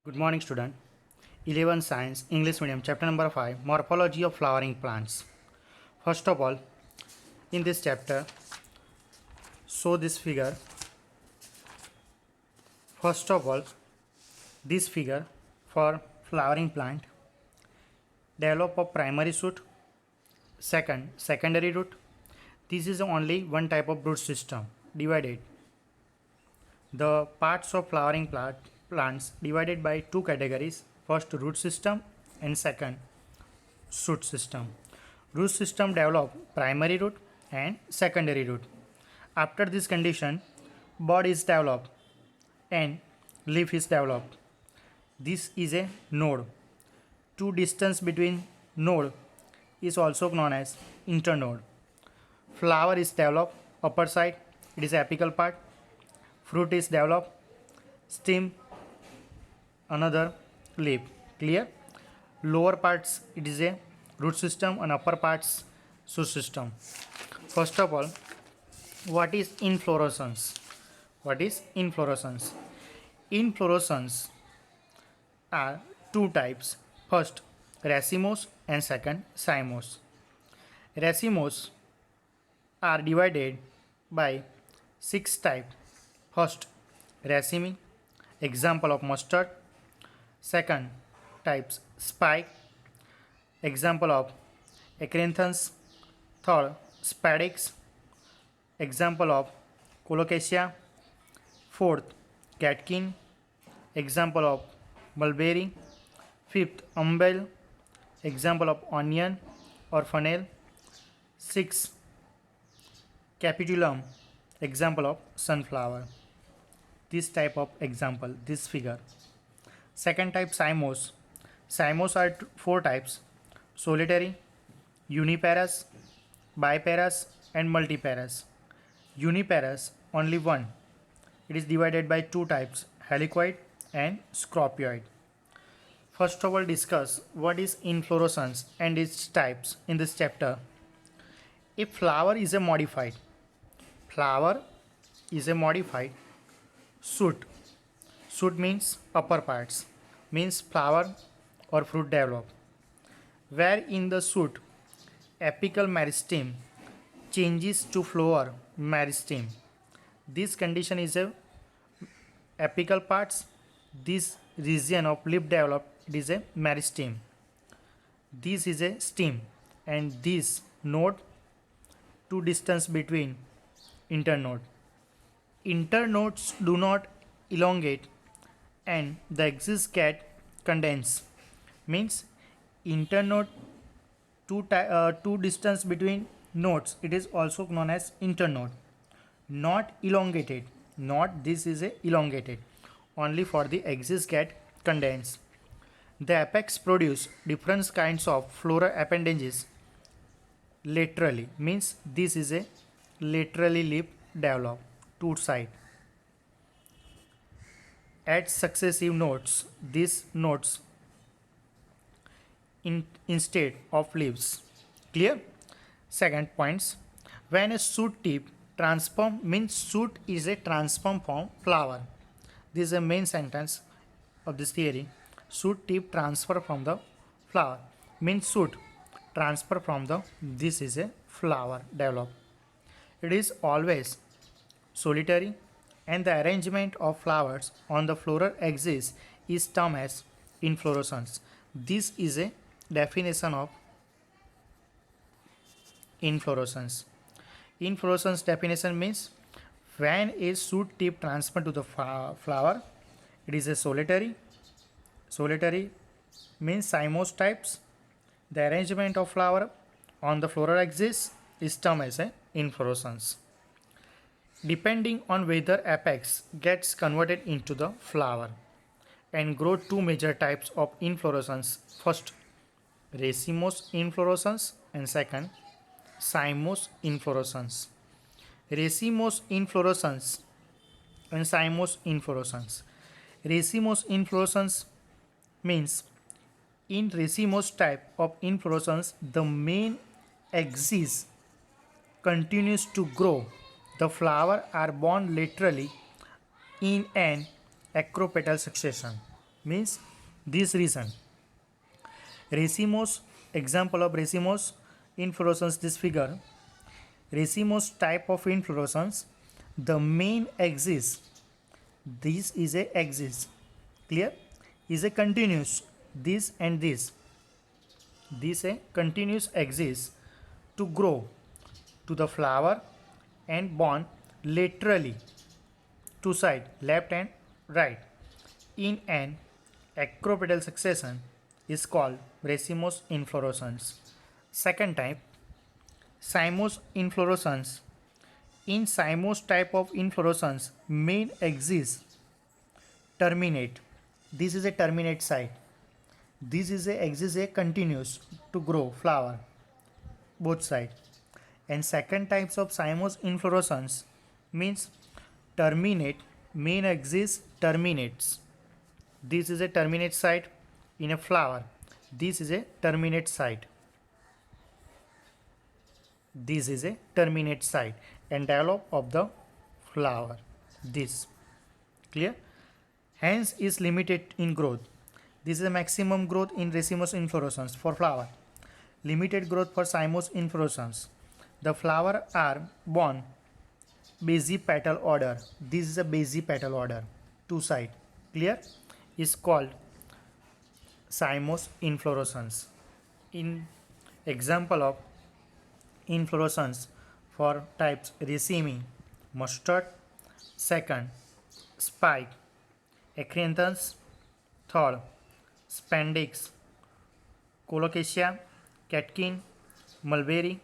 Good morning, student. 11 Science, English Medium, Chapter number 5, Morphology of Flowering Plants. First of all, in this chapter, show this figure. First of all, this figure for flowering plant, develop a primary shoot, second, secondary root. This is only one type of root system, divided. The parts of flowering plants divided by two categories, first root system and second shoot system. Root system develop primary root and secondary root. After this condition, bud is developed and leaf is developed. This is a node. Two distance between node is also known as internode. Flower is developed upper side, it is apical part. Fruit is developed, stem, another leaf. Clear? Lower parts it is a root system and upper parts shoot system. First of all, what is inflorescence? What is inflorescence? Inflorescence are two types. First, racemose and second, cymose. Racemose are divided by 6 types. First, raceme, example of mustard. Second, types spike, example of acanthamus. Third, spadix, example of colocasia. Fourth, catkin, example of mulberry. Fifth, umbel, example of onion or fennel. Sixth, capitulum, example of sunflower. This type of example, this figure. Second type, cymose. Cymose are 4 types: solitary, uniparous, biparous and multiparous. Uniparous, only one. It is divided by 2 types, helicoid and scopioid. First of all, discuss what is inflorescence and its types in this chapter. A flower is a modified shoot. Shoot means upper parts, means flower or fruit develop. Where in the shoot, apical meristem changes to flower meristem. This condition is a apical parts. This region of leaf developed, it is a meristem. This is a stem, and this node, two distance between internode. Internodes do not elongate and the axis get condensed. Means internode, two distance between nodes, it is also known as internode. Not elongated, not this is a elongated, only for the axis get condensed. The apex produce different kinds of floral appendages laterally, means this is a laterally leaf develop, two side. At successive nodes, these nodes instead of leaves. Clear? Second points, when a shoot tip transform, means shoot is a transform from flower. This is a main sentence of this theory. Shoot tip transfer from the flower, means shoot transfer from the, this is a flower develop. It is always solitary and the arrangement of flowers on the floral axis is termed as inflorescence. This is a definition of inflorescence. Inflorescence definition means when a shoot tip transfer to the flower, it is a solitary. Solitary means cymose types. The arrangement of flower on the floral axis is termed as a inflorescence. Depending on whether apex gets converted into the flower and grow two major types of inflorescence. First, racemose inflorescence and second, cymose inflorescence. Racemose inflorescence and cymose inflorescence. Racemose inflorescence means in racemose type of inflorescence, the main axis continues to grow. The flowers are borne laterally in an acropetal succession. means this reason. Racemose, example of racemose inflorescence, this figure. Racemose type of inflorescence, the main axis, this is a axis, clear, is a continuous, this and this a continuous axis to grow to the flower and bond laterally, two side, left and right, in an acropetal succession is called racemose inflorescence. Second type, cymose inflorescence. In cymose type of inflorescence, main axis terminate. This is a terminate site. This is a axis a continuous to grow flower, both side. And second types of cymose inflorescence means terminate, main axis terminates. This is a terminate site in a flower. This is a terminate site. This is a terminate site and develop of the flower. This clear. Hence is limited in growth. This is a maximum growth in racemose inflorescence for flower. Limited growth for cymose inflorescence. The flower are borne basipetal order. This is a basipetal order. Two side. Clear? Is called cymose inflorescence. In example of inflorescence for types raceme, mustard, second, spike, acranthus, third, spandex, colocasia, catkin, mulberry,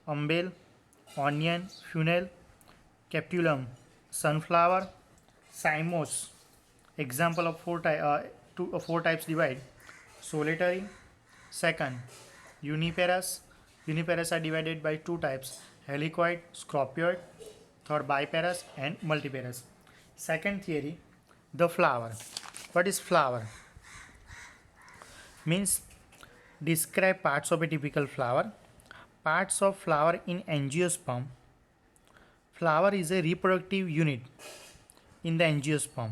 umbel, onion, fennel, capitulum, sunflower, cymose. Example of four types divide: solitary, second, uniparous. Uniparous are divided by two types: helicoid, scropioid, third biparous and multiparous. Second theory, the flower. What is flower? Means describe parts of a typical flower. Parts of flower in angiosperm. Flower is a reproductive unit in the angiosperm.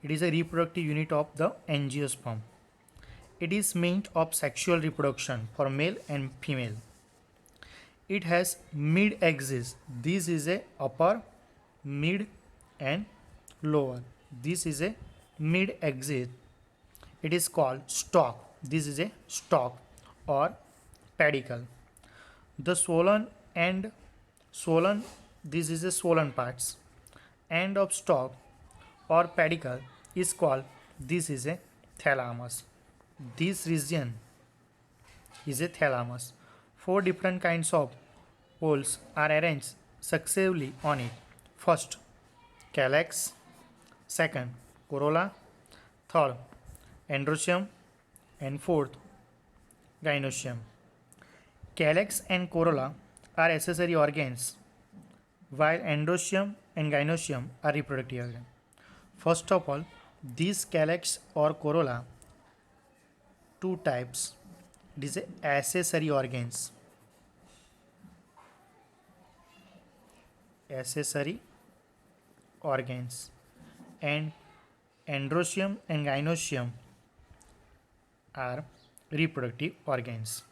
It is a reproductive unit of the angiosperm. It is meant of sexual reproduction for male and female. It has mid-axis. This is a upper, mid and lower. This is a mid-axis. It is called stalk. This is a stalk or pedicle. The swollen, this is a swollen parts. End of stalk or pedicle is called, this is a thalamus. This region is a thalamus. Four different kinds of poles are arranged successively on it. First, calyx. Second, corolla. Third, androecium. And fourth, gynoecium. Calyx and corolla are accessory organs, while androecium and gynoecium are reproductive organs. First of all, these calyx or corolla, two types, it is accessory organs. Accessory organs. And androecium and gynoecium are reproductive organs.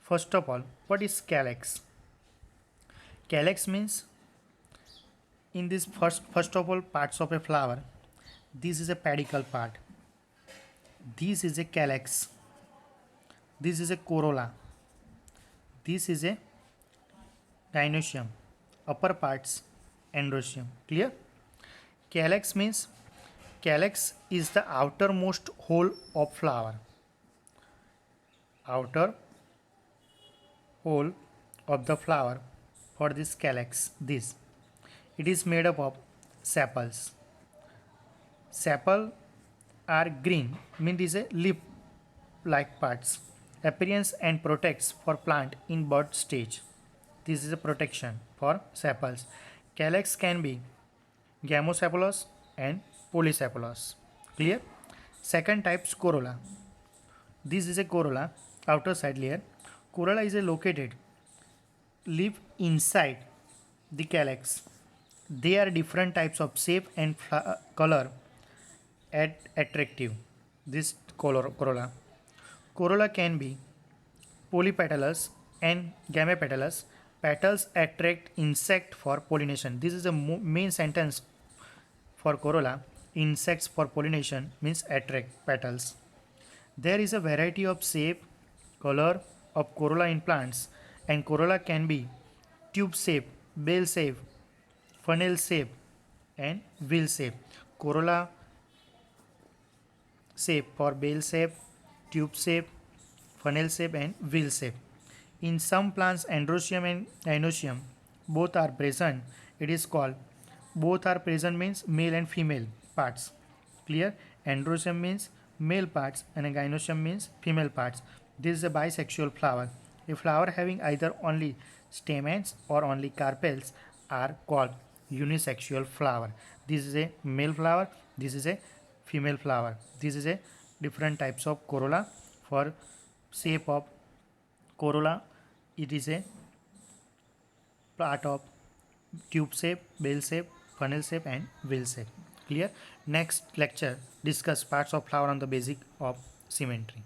First of all, what is calyx? Calyx means in this first of all parts of a flower, this is a pedicle part. This is a calyx. This is a corolla. This is a gynoecium. Upper parts androecium. Clear? Calyx means calyx is the outermost hole of flower. Outer hole of the flower for this calyx. This. It is made up of sepals. Sepal are green, means it is a leaf-like parts. Appearance and protects for plant in bud stage. This is a protection for sepals. Calyx can be gamosepalous and polysepalous. Clear? Second type, corolla. This is a corolla, outer side layer. Corolla is located leaf inside the calyx. They are different types of shape and color attractive. this corolla. Corolla can be polypetalous and gamepetalous. Petals attract insect for pollination. This is the main sentence for corolla. Insects for pollination means attract petals. There is a variety of shape, color of corolla in plants, and corolla can be tube shape, bell shape, funnel shape, and wheel shape. Corolla shape for bell shape, tube shape, funnel shape, and wheel shape. In some plants, androecium and gynoecium both are present. It is called both are present means male and female parts. Clear? Androecium means male parts and gynoecium means female parts. This is a bisexual flower. A flower having either only stamens or only carpels are called unisexual flower. This is a male flower. This is a female flower. This is a different types of corolla. For shape of corolla, it is a part of tube shape, bell shape, funnel shape, and wheel shape. Clear? Next lecture discuss parts of flower on the basic of symmetry.